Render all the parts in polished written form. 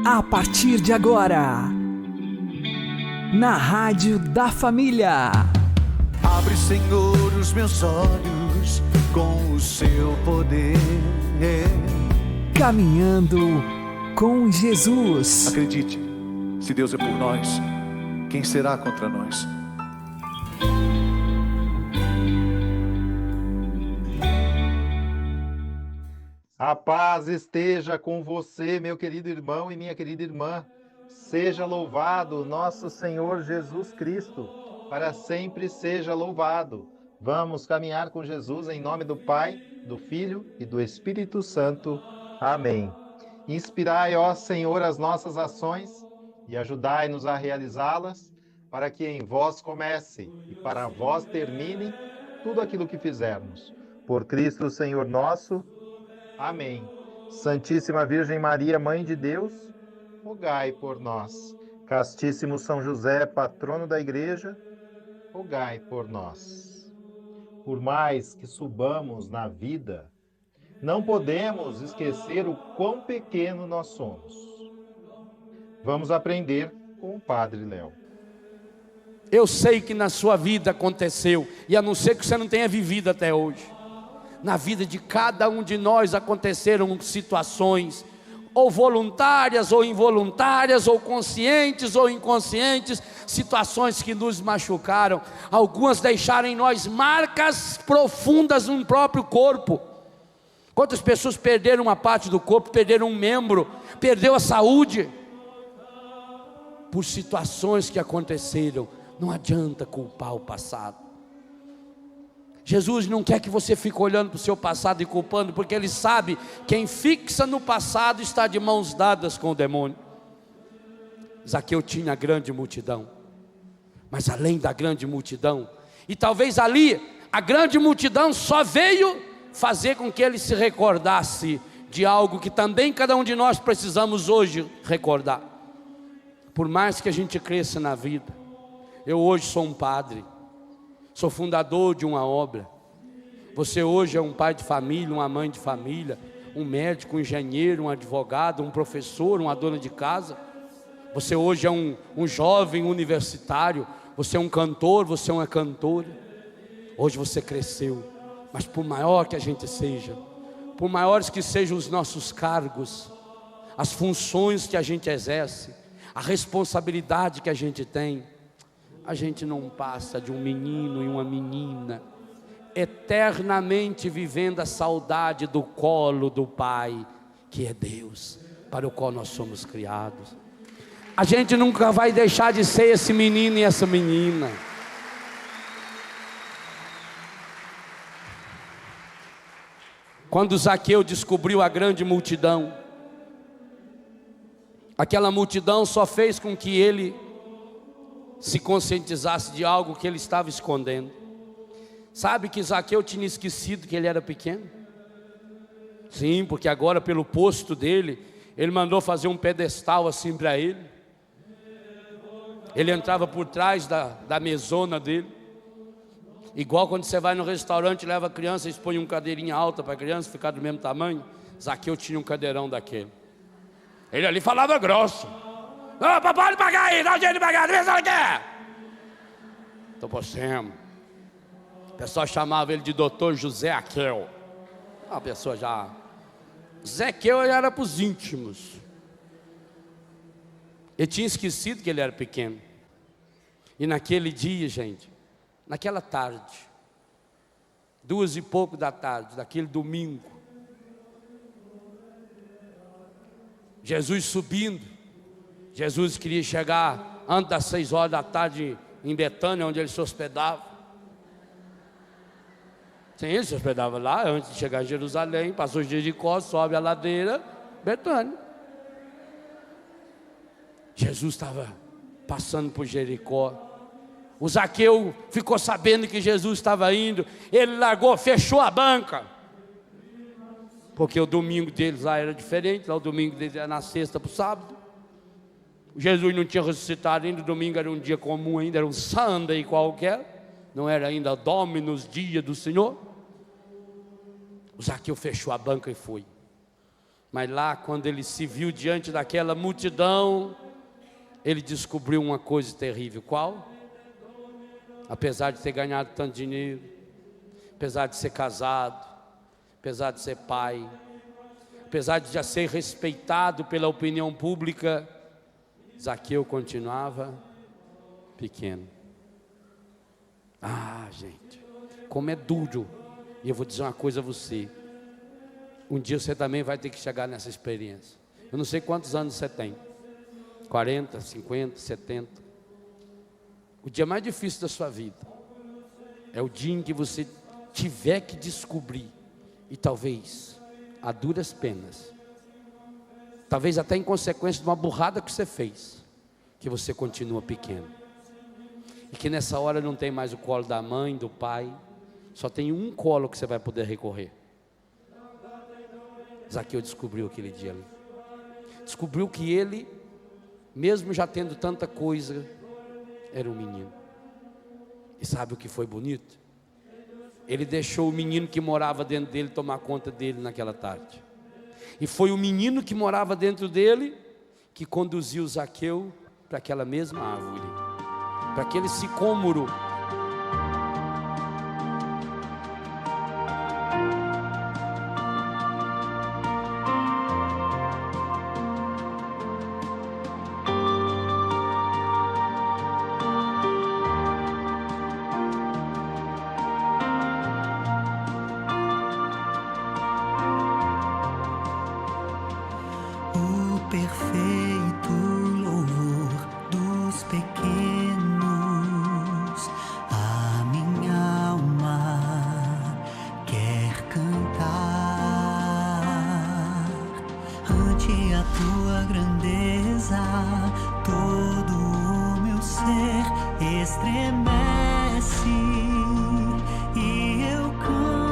A partir de agora, na Rádio da Família. Abre, Senhor, os meus olhos com o seu poder. Caminhando com Jesus. Acredite, se Deus é por nós, quem será contra nós? A paz esteja com você, meu querido irmão e minha querida irmã. Seja louvado nosso Senhor Jesus Cristo, para sempre seja louvado. Vamos caminhar com Jesus em nome do Pai, do Filho e do Espírito Santo. Amém. Inspirai, ó Senhor, as nossas ações e ajudai-nos a realizá-las, para que em vós comece e para vós termine tudo aquilo que fizermos. Por Cristo, Senhor nosso. Amém. Santíssima Virgem Maria, Mãe de Deus, rogai por nós. Castíssimo São José, patrono da Igreja, rogai por nós. Por mais que subamos na vida, não podemos esquecer o quão pequeno nós somos. Vamos aprender com o Padre Léo. Eu sei que na sua vida aconteceu, e a não ser que você não tenha vivido até hoje, na vida de cada um de nós aconteceram situações, ou voluntárias ou involuntárias, ou conscientes ou inconscientes, situações que nos machucaram. Algumas deixaram em nós marcas profundas no próprio corpo. Quantas pessoas perderam uma parte do corpo, perderam um membro, perdeu a saúde, por situações que aconteceram. Não adianta culpar o passado. Jesus não quer que você fique olhando para o seu passado e culpando, porque Ele sabe que quem fixa no passado está de mãos dadas com o demônio. Zaqueu tinha grande multidão, mas além da grande multidão, e talvez ali, a grande multidão só veio fazer com que ele se recordasse de algo que também cada um de nós precisamos hoje recordar. Por mais que a gente cresça na vida, eu hoje sou um padre, sou fundador de uma obra. Você hoje é um pai de família, uma mãe de família, um médico, um engenheiro, um advogado, um professor, uma dona de casa. Você hoje é um jovem universitário, você é um cantor, você é uma cantora. Hoje você cresceu, mas por maior que a gente seja, por maiores que sejam os nossos cargos, as funções que a gente exerce, a responsabilidade que a gente tem, a gente não passa de um menino e uma menina, eternamente vivendo a saudade do colo do Pai, que é Deus, para o qual nós somos criados. A gente nunca vai deixar de ser esse menino e essa menina. Quando Zaqueu descobriu a grande multidão, aquela multidão só fez com que ele se conscientizasse de algo que ele estava escondendo. Sabe que Zaqueu tinha esquecido que ele era pequeno? Sim, porque agora pelo posto dele, ele mandou fazer um pedestal assim para ele. Ele entrava por trás da mesona dele. Igual quando você vai no restaurante, leva a criança e põe uma cadeirinha alta para a criança ficar do mesmo tamanho. Zaqueu tinha um cadeirão daquele. Ele ali falava grosso. Opa, pode pagar aí, dá o jeito de pagar, vê se ela quer. Estou por cima. O pessoal chamava ele de Dr. José Aquel. A pessoa já... Zequeu era para os íntimos. Ele tinha esquecido que ele era pequeno. E naquele dia, gente, naquela tarde, 2:00 da tarde, daquele domingo, Jesus subindo, Jesus queria chegar antes das 6 da tarde em Betânia, onde ele se hospedava. Sim, ele se hospedava lá, antes de chegar em Jerusalém, passou Jericó, sobe a ladeira, Betânia. Jesus estava passando por Jericó. O Zaqueu ficou sabendo que Jesus estava indo, ele largou, fechou a banca, porque o domingo deles lá era diferente, lá o domingo deles era na sexta para o sábado. Jesus não tinha ressuscitado ainda, o domingo era um dia comum ainda, era um Sunday qualquer, não era ainda Dominus, dia do Senhor. O Zaqueu fechou a banca e foi. Mas lá, quando ele se viu diante daquela multidão, ele descobriu uma coisa terrível. Qual? Apesar de ter ganhado tanto dinheiro, apesar de ser casado, apesar de ser pai, apesar de já ser respeitado pela opinião pública, Zaqueu continuava pequeno. Ah, gente, como é duro. E eu vou dizer uma coisa a você. Um dia você também vai ter que chegar nessa experiência. Eu não sei quantos anos você tem. 40, 50, 70. O dia mais difícil da sua vida é o dia em que você tiver que descobrir, e talvez a duras penas, talvez até em consequência de uma burrada que você fez, que você continua pequeno. E que nessa hora não tem mais o colo da mãe, do pai, só tem um colo que você vai poder recorrer. Zaqueu descobriu aquele dia ali. Descobriu que ele, mesmo já tendo tanta coisa, era um menino. E sabe o que foi bonito? Ele deixou o menino que morava dentro dele tomar conta dele naquela tarde. E foi o menino que morava dentro dele que conduziu Zaqueu para aquela mesma árvore, para aquele sicômoro. Perfeito louvor dos pequenos, a minha alma quer cantar ante a tua grandeza. Todo o meu ser estremece e eu canto.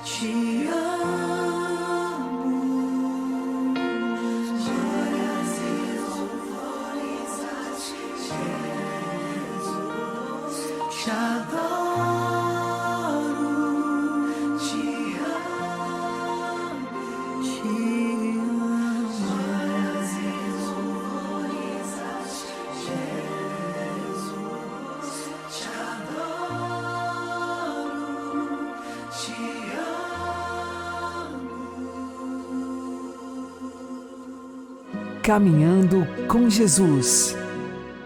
te amo. Glórias e louvores a ti, Jesus. Te adoro, te amo, te amo. Glórias e louvores a ti, Jesus. Te adoro, te amo. Caminhando com Jesus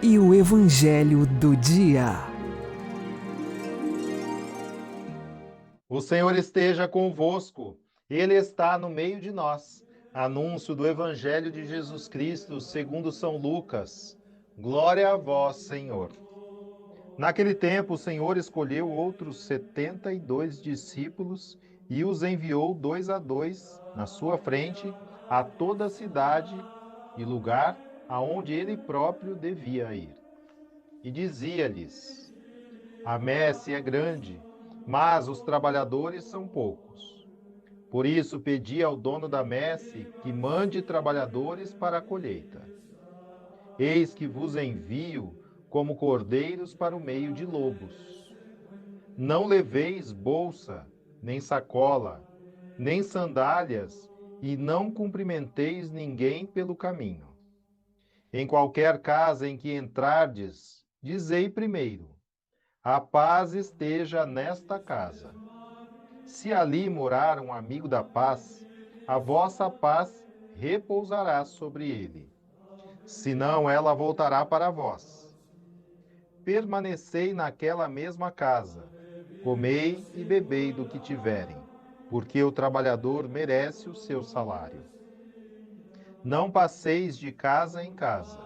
e o Evangelho do Dia. O Senhor esteja convosco, Ele está no meio de nós. Anúncio do Evangelho de Jesus Cristo segundo São Lucas. Glória a vós, Senhor. Naquele tempo, o Senhor escolheu outros 72 discípulos e os enviou 2 a 2 na sua frente a toda a cidade e lugar aonde ele próprio devia ir. E dizia-lhes: a messe é grande, mas os trabalhadores são poucos. Por isso pedi ao dono da messe que mande trabalhadores para a colheita. Eis que vos envio como cordeiros para o meio de lobos. Não leveis bolsa, nem sacola, nem sandálias, e não cumprimenteis ninguém pelo caminho. Em qualquer casa em que entrardes, dizei primeiro: a paz esteja nesta casa. Se ali morar um amigo da paz, a vossa paz repousará sobre ele. Senão ela voltará para vós. Permanecei naquela mesma casa, comei e bebei do que tiverem, porque o trabalhador merece o seu salário. Não passeis de casa em casa.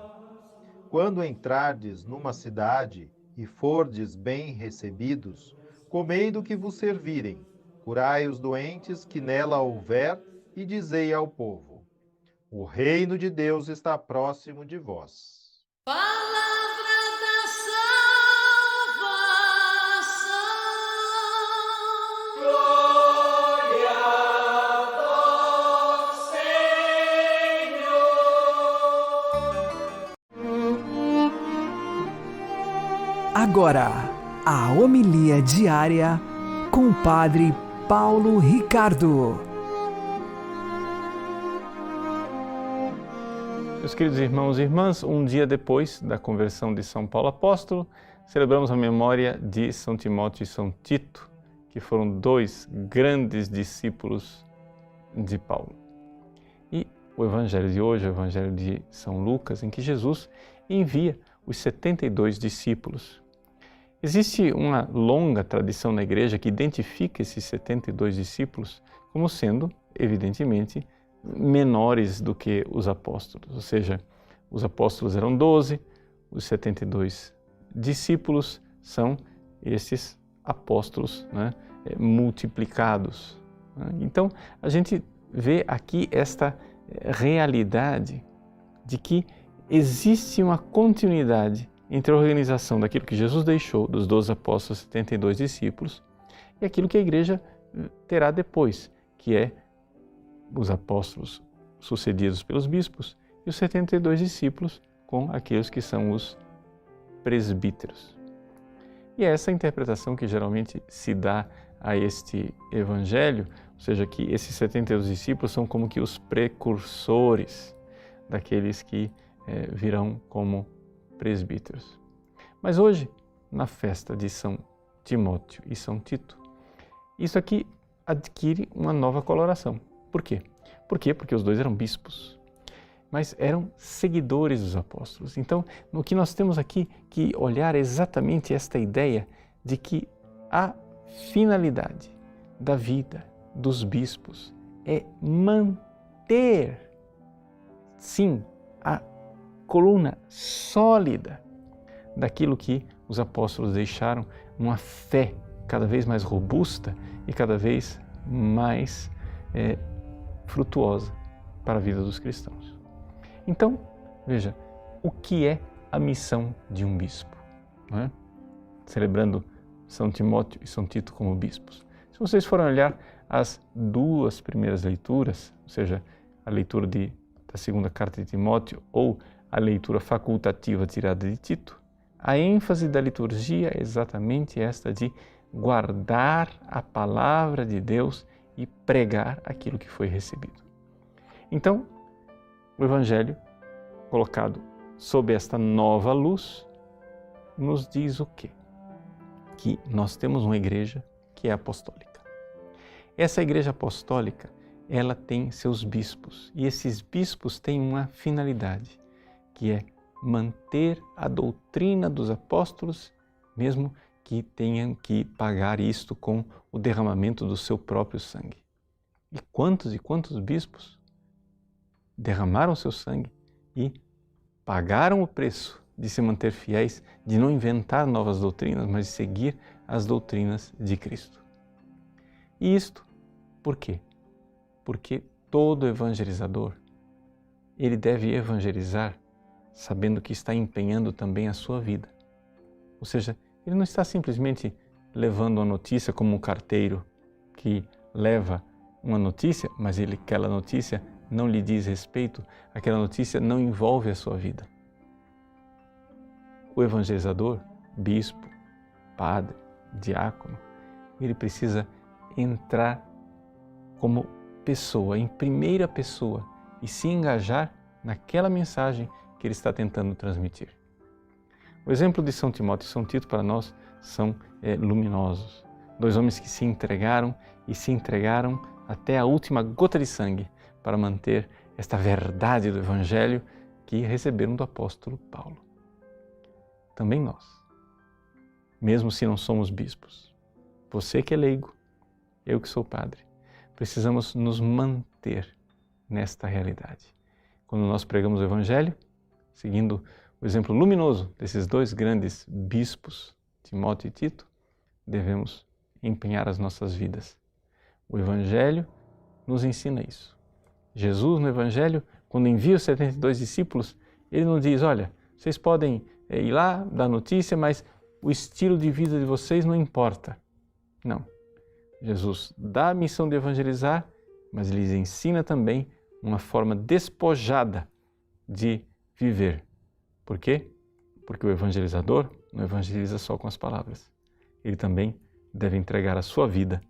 Quando entrardes numa cidade e fordes bem recebidos, comei do que vos servirem, curai os doentes que nela houver, e dizei ao povo: o reino de Deus está próximo de vós. Palavra da salvação. Glória a vós, Senhor. Agora, a homilia diária com o Padre Paulo Ricardo. Meus queridos irmãos e irmãs, um dia depois da conversão de São Paulo Apóstolo, celebramos a memória de São Timóteo e São Tito, que foram 2 grandes discípulos de Paulo. E o Evangelho de hoje é o Evangelho de São Lucas, em que Jesus envia os 72 discípulos. Existe uma longa tradição na Igreja que identifica esses 72 discípulos como sendo, evidentemente, menores do que os apóstolos, ou seja, os apóstolos eram 12, os 72 discípulos são esses apóstolos, né, multiplicados. Então, a gente vê aqui esta realidade de que existe uma continuidade entre a organização daquilo que Jesus deixou, dos 12 apóstolos, 72 discípulos, e aquilo que a Igreja terá depois, que é os apóstolos sucedidos pelos bispos e os 72 discípulos com aqueles que são os presbíteros. E é essa interpretação que geralmente se dá a este evangelho, ou seja, que esses 72 discípulos são como que os precursores daqueles que virão como presbíteros. Mas hoje, na festa de São Timóteo e São Tito, isso aqui adquire uma nova coloração. Por quê? Por quê? Porque os 2 eram bispos, mas eram seguidores dos apóstolos. Então, o que nós temos aqui que olhar é exatamente esta ideia de que a finalidade da vida dos bispos é manter, sim, a coluna sólida daquilo que os apóstolos deixaram, uma fé cada vez mais robusta e cada vez mais frutuosa para a vida dos cristãos. Então, veja, o que é a missão de um bispo? Não é? Celebrando São Timóteo e São Tito como bispos. Se vocês forem olhar as duas primeiras leituras, ou seja, a leitura da segunda carta de Timóteo ou a leitura facultativa tirada de Tito, a ênfase da liturgia é exatamente esta de guardar a palavra de Deus e pregar aquilo que foi recebido. Então, o Evangelho, colocado sob esta nova luz, nos diz o quê? Que nós temos uma igreja que é apostólica. Essa igreja apostólica, ela tem seus bispos, e esses bispos têm uma finalidade, que é manter a doutrina dos apóstolos, mesmo que tenham que pagar isto com o derramamento do seu próprio sangue. E quantos bispos derramaram seu sangue e pagaram o preço de se manter fiéis, de não inventar novas doutrinas, mas de seguir as doutrinas de Cristo. E isto por quê? Porque todo evangelizador, ele deve evangelizar sabendo que está empenhando também a sua vida. Ou seja, ele não está simplesmente levando a notícia como um carteiro que leva uma notícia, mas aquela notícia não lhe diz respeito, aquela notícia não envolve a sua vida. O evangelizador, bispo, padre, diácono, ele precisa entrar como pessoa, em primeira pessoa, e se engajar naquela mensagem que ele está tentando transmitir. O exemplo de São Timóteo e São Tito para nós são luminosos. Dois homens que se entregaram até a última gota de sangue para manter esta verdade do Evangelho que receberam do apóstolo Paulo. Também nós, mesmo se não somos bispos, você que é leigo, eu que sou padre, precisamos nos manter nesta realidade. Quando nós pregamos o Evangelho, seguindo o exemplo luminoso desses dois grandes bispos, Timóteo e Tito, devemos empenhar as nossas vidas. O Evangelho nos ensina isso. Jesus, no Evangelho, quando envia os 72 discípulos, ele não diz, olha, vocês podem ir lá, dar notícia, mas o estilo de vida de vocês não importa. Não. Jesus dá a missão de evangelizar, mas lhes ensina também uma forma despojada de viver. Por quê? Porque o evangelizador não evangeliza só com as palavras. Ele também deve entregar a sua vida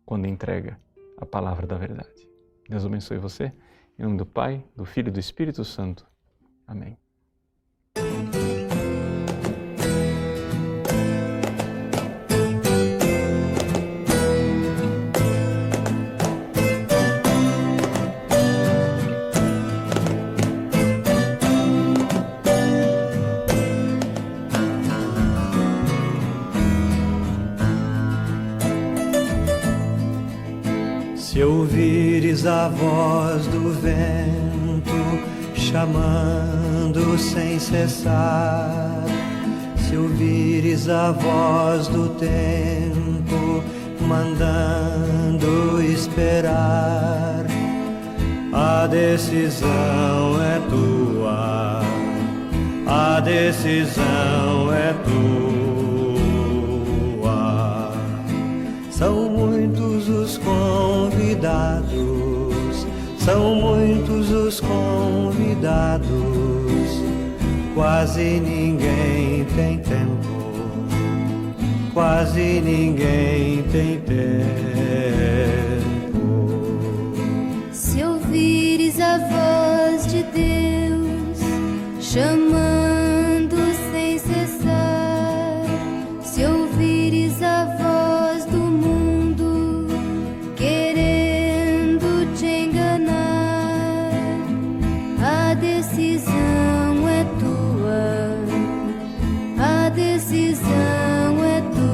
quando entrega a palavra da verdade. Deus abençoe você. Em nome do Pai, do Filho e do Espírito Santo. Amém. Se ouvires a voz do vento chamando sem cessar, se ouvires a voz do tempo mandando esperar, a decisão é tua, a decisão é tua. São muitos os convidados, são muitos os convidados, quase ninguém tem tempo, quase ninguém tem tempo. Se ouvires a voz de Deus chamando sem cessar, se ouvires a voz do mundo querendo te enganar, a decisão é tua, a decisão é tua.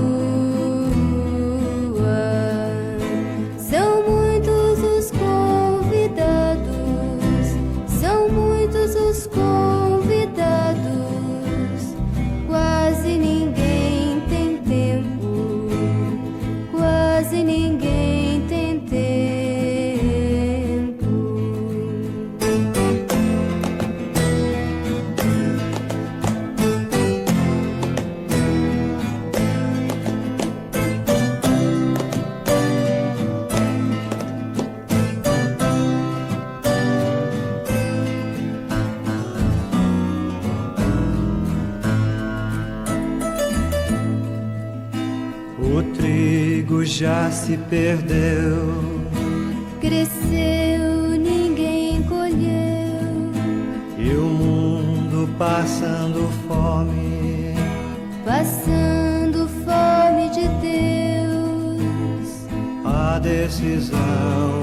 já se perdeu. Cresceu, ninguém colheu. E o mundo passando fome. Passando fome de Deus. A decisão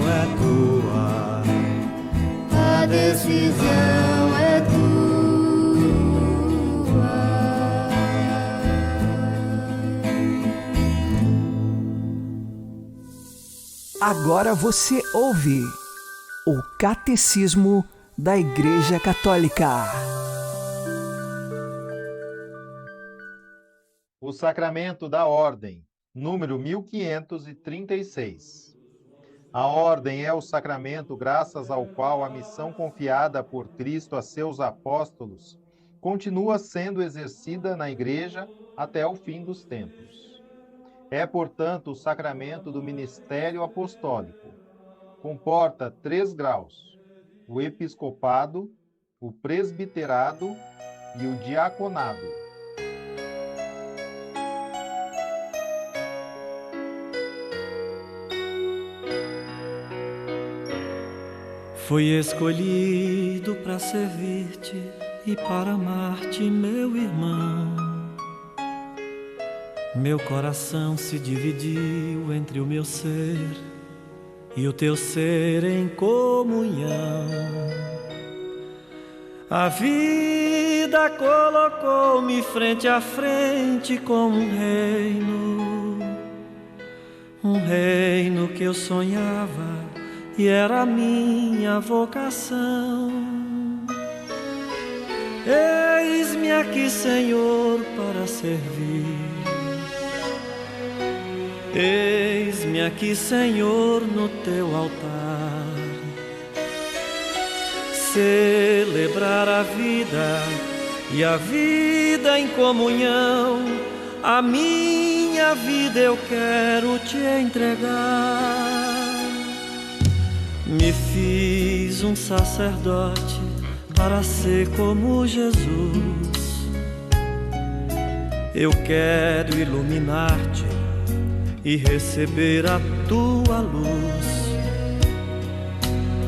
é tua. A decisão é tua. Agora você ouve o Catecismo da Igreja Católica. O Sacramento da Ordem, número 1536. A Ordem é o sacramento graças ao qual a missão confiada por Cristo a seus apóstolos continua sendo exercida na Igreja até o fim dos tempos. É, portanto, o sacramento do ministério apostólico. Comporta 3 graus: o episcopado, o presbiterado e o diaconado. Fui escolhido para servir-te e para amar-te, meu irmão. Meu coração se dividiu entre o meu ser e o teu ser em comunhão. A vida colocou-me frente a frente com um reino que eu sonhava e era a minha vocação. Eis-me aqui, Senhor, para servir. Eis-me aqui, Senhor, no teu altar. Celebrar a vida e a vida em comunhão. A minha vida eu quero te entregar. Me fiz um sacerdote para ser como Jesus. Eu quero iluminar-te e receber a tua luz.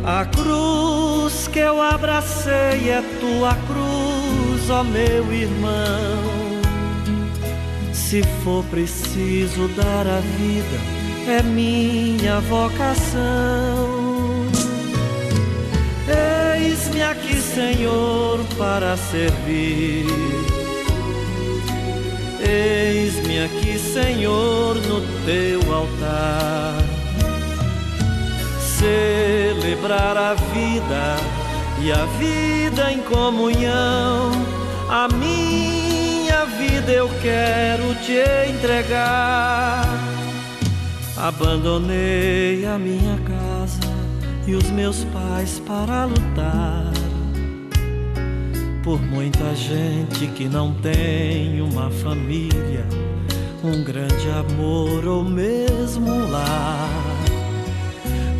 A cruz que eu abracei é tua cruz, ó meu irmão. Se for preciso dar a vida, é minha vocação. Eis-me aqui, Senhor, para servir. Eis-me aqui, Senhor, no teu altar. Celebrar a vida e a vida em comunhão. A minha vida eu quero te entregar. Abandonei a minha casa e os meus pais para lutar por muita gente que não tem uma família, um grande amor ou mesmo um lar.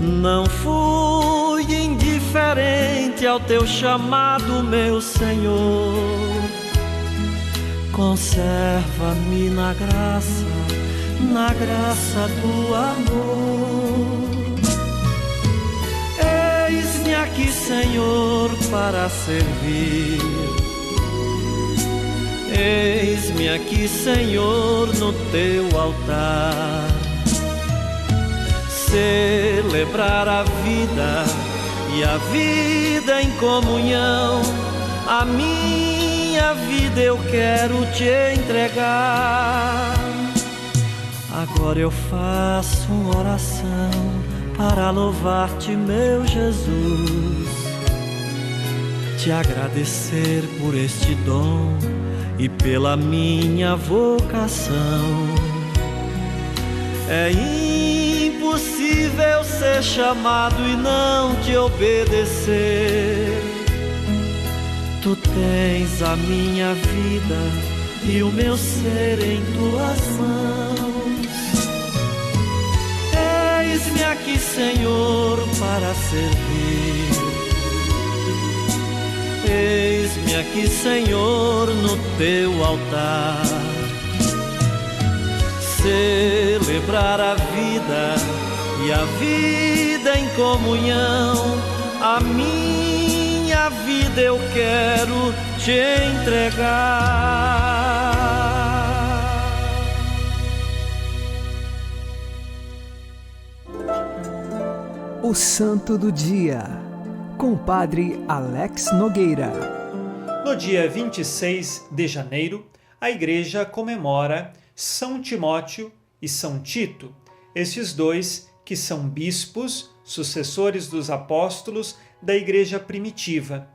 Não fui indiferente ao teu chamado, meu Senhor. Conserva-me na graça do amor. Eis-me aqui, Senhor, para servir. Eis-me aqui, Senhor, no teu altar. Celebrar a vida e a vida em comunhão. A minha vida eu quero te entregar. Agora eu faço uma oração para louvar-te, meu Jesus, te agradecer por este dom e pela minha vocação. É impossível ser chamado e não te obedecer. Tu tens a minha vida e o meu ser em tuas mãos. Eis-me aqui, Senhor, para servir. Eis-me aqui, Senhor, no teu altar. celebrar a vida e a vida em comunhão. A minha vida eu quero te entregar. O Santo do Dia, com o Padre Alex Nogueira. No dia 26 de janeiro, a Igreja comemora São Timóteo e São Tito, estes dois que são bispos, sucessores dos apóstolos da Igreja primitiva.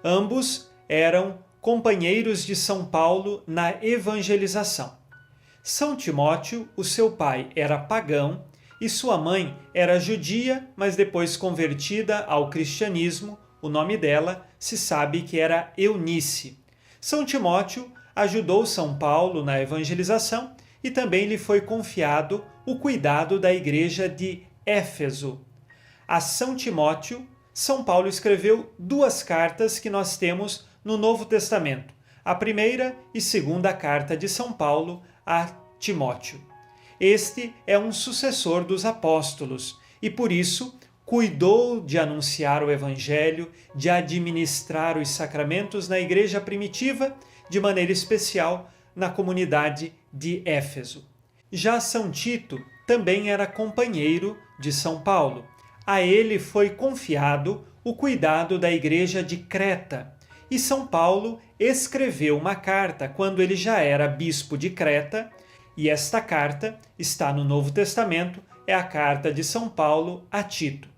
Ambos eram companheiros de São Paulo na evangelização. São Timóteo, o seu pai era pagão e sua mãe era judia, mas depois convertida ao cristianismo. O nome dela se sabe que era Eunice. São Timóteo ajudou São Paulo na evangelização e também lhe foi confiado o cuidado da igreja de Éfeso. A São Timóteo, São Paulo escreveu 2 cartas que nós temos no Novo Testamento, a primeira e segunda carta de São Paulo a Timóteo. Este é um sucessor dos apóstolos e, por isso, cuidou de anunciar o Evangelho, de administrar os sacramentos na igreja primitiva, de maneira especial na comunidade de Éfeso. Já São Tito também era companheiro de São Paulo. A ele foi confiado o cuidado da igreja de Creta, e São Paulo escreveu uma carta quando ele já era bispo de Creta, e esta carta está no Novo Testamento, é a carta de São Paulo a Tito.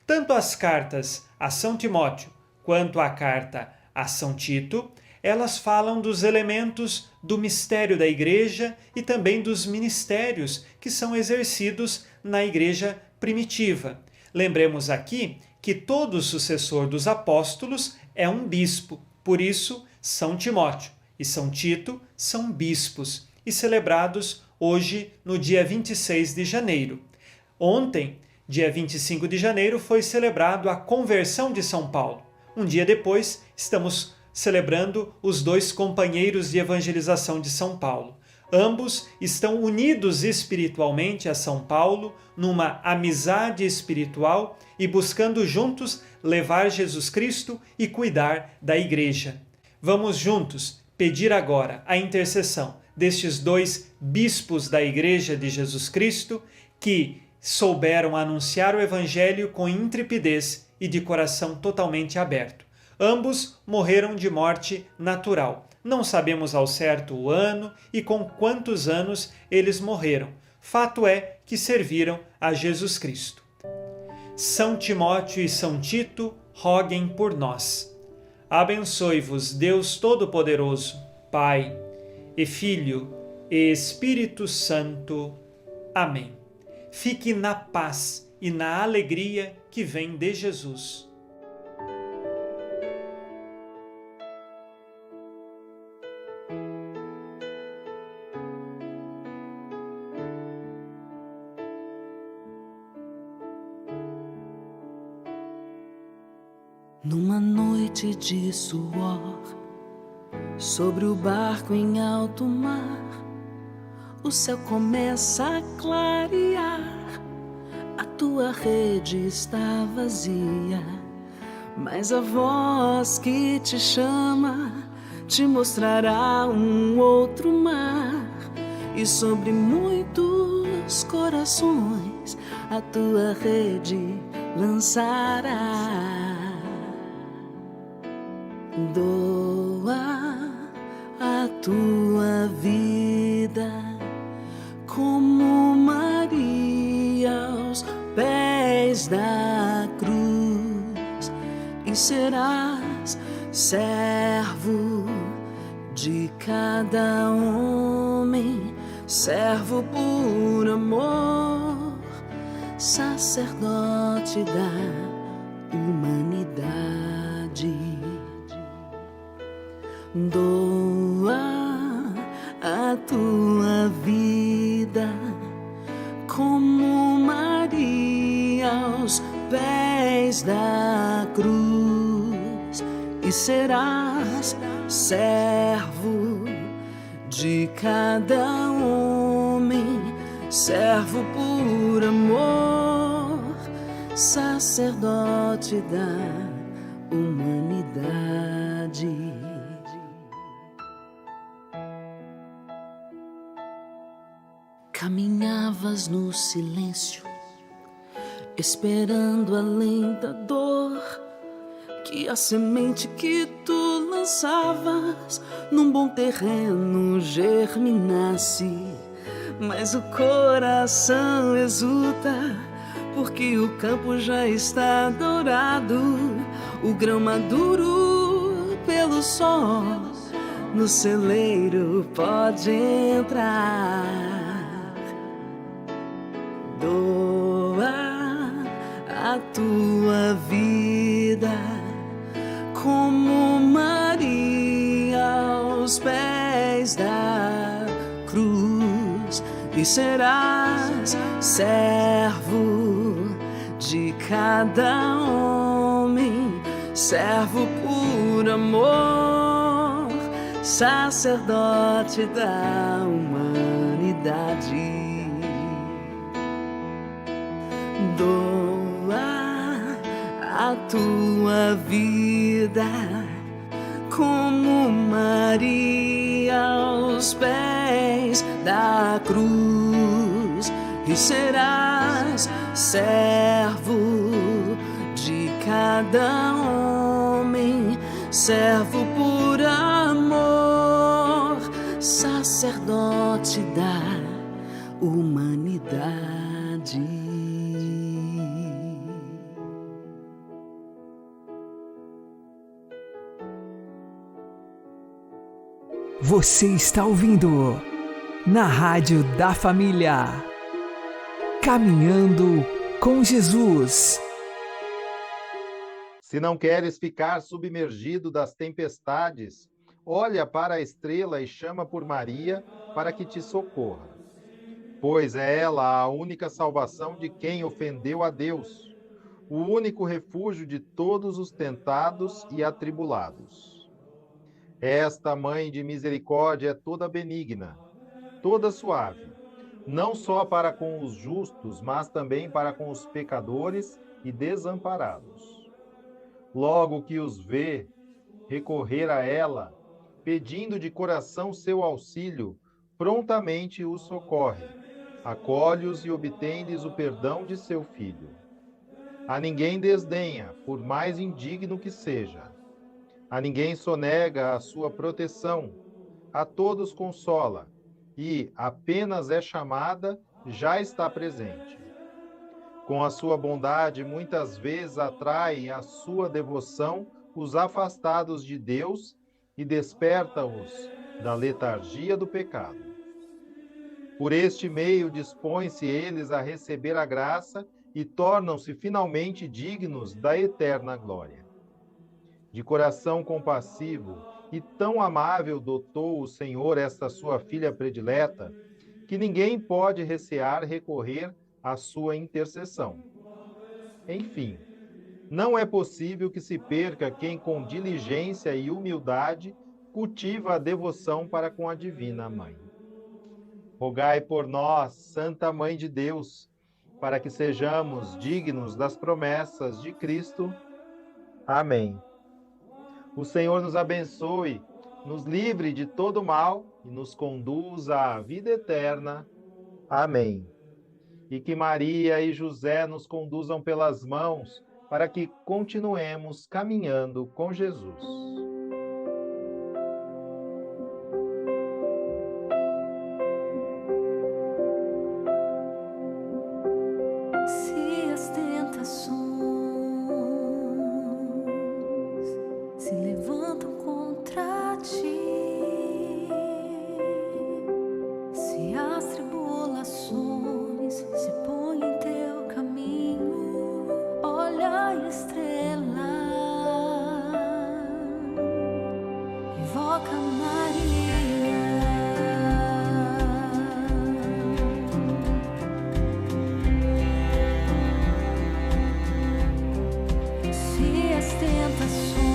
Tanto as cartas a São Timóteo quanto a carta a São Tito, elas falam dos elementos do mistério da igreja e também dos ministérios que são exercidos na igreja primitiva. Lembremos aqui que todo sucessor dos apóstolos é um bispo, por isso São Timóteo e São Tito são bispos e celebrados hoje no dia 26 de janeiro. Ontem, dia 25 de janeiro, foi celebrado a conversão de São Paulo. Um dia depois, estamos celebrando os 2 companheiros de evangelização de São Paulo. Ambos estão unidos espiritualmente a São Paulo, numa amizade espiritual e buscando juntos levar Jesus Cristo e cuidar da igreja. Vamos juntos pedir agora a intercessão destes 2 bispos da Igreja de Jesus Cristo que souberam anunciar o Evangelho com intrepidez e de coração totalmente aberto. Ambos morreram de morte natural. Não sabemos ao certo o ano e com quantos anos eles morreram. Fato é que serviram a Jesus Cristo. São Timóteo e São Tito, roguem por nós. Abençoe-vos Deus Todo-Poderoso, Pai, e Filho, e Espírito Santo. Amém. Fique na paz e na alegria que vem de Jesus. Numa noite de suor, sobre o barco em alto mar, o céu começa a clarear. A tua rede está vazia, mas a voz que te chama te mostrará um outro mar. E sobre muitos corações a tua rede lançará. Doa a tua vida como Maria aos pés da cruz, e serás servo de cada homem, servo por amor, sacerdote da humanidade. Doa a tua vida como Maria aos pés da cruz, e serás servo de cada homem, servo por amor, sacerdote da humanidade. Caminhavas no silêncio, esperando além da dor que a semente que tu lançavas num bom terreno germinasse. Mas o coração exulta, porque o campo já está dourado, o grão maduro pelo sol no celeiro pode entrar. Doa a tua vida como Maria aos pés da cruz, e serás servo de cada homem, servo por amor, sacerdote da humanidade. Doa a tua vida como Maria aos pés da cruz, e serás servo de cada homem, servo por amor, sacerdote da humanidade. Você está ouvindo na Rádio da Família, Caminhando com Jesus. Se não queres ficar submergido das tempestades, olha para a estrela e chama por Maria para que te socorra. Pois é ela a única salvação de quem ofendeu a Deus, o único refúgio de todos os tentados e atribulados. Esta mãe de misericórdia é toda benigna, toda suave, não só para com os justos, mas também para com os pecadores e desamparados. Logo que os vê recorrer a ela, pedindo de coração seu auxílio, prontamente os socorre, acolhe-os e obtém-lhes o perdão de seu filho. A ninguém desdenha, por mais indigno que seja. A ninguém sonega a sua proteção, a todos consola, e, apenas é chamada, já está presente. Com a sua bondade, muitas vezes atrai à sua devoção os afastados de Deus e desperta-os da letargia do pecado. Por este meio, dispõem-se eles a receber a graça e tornam-se finalmente dignos da eterna glória. De coração compassivo e tão amável dotou o Senhor esta sua filha predileta, que ninguém pode recear recorrer à sua intercessão. Enfim, não é possível que se perca quem com diligência e humildade cultiva a devoção para com a Divina Mãe. Rogai por nós, Santa Mãe de Deus, para que sejamos dignos das promessas de Cristo. Amém. O Senhor nos abençoe, nos livre de todo mal e nos conduza à vida eterna. Amém. E que Maria e José nos conduzam pelas mãos para que continuemos caminhando com Jesus. Se as tentações se levantam contra ti, se as tribulações se põem em teu caminho, olha a estrela, invoca Maria. Se as tentações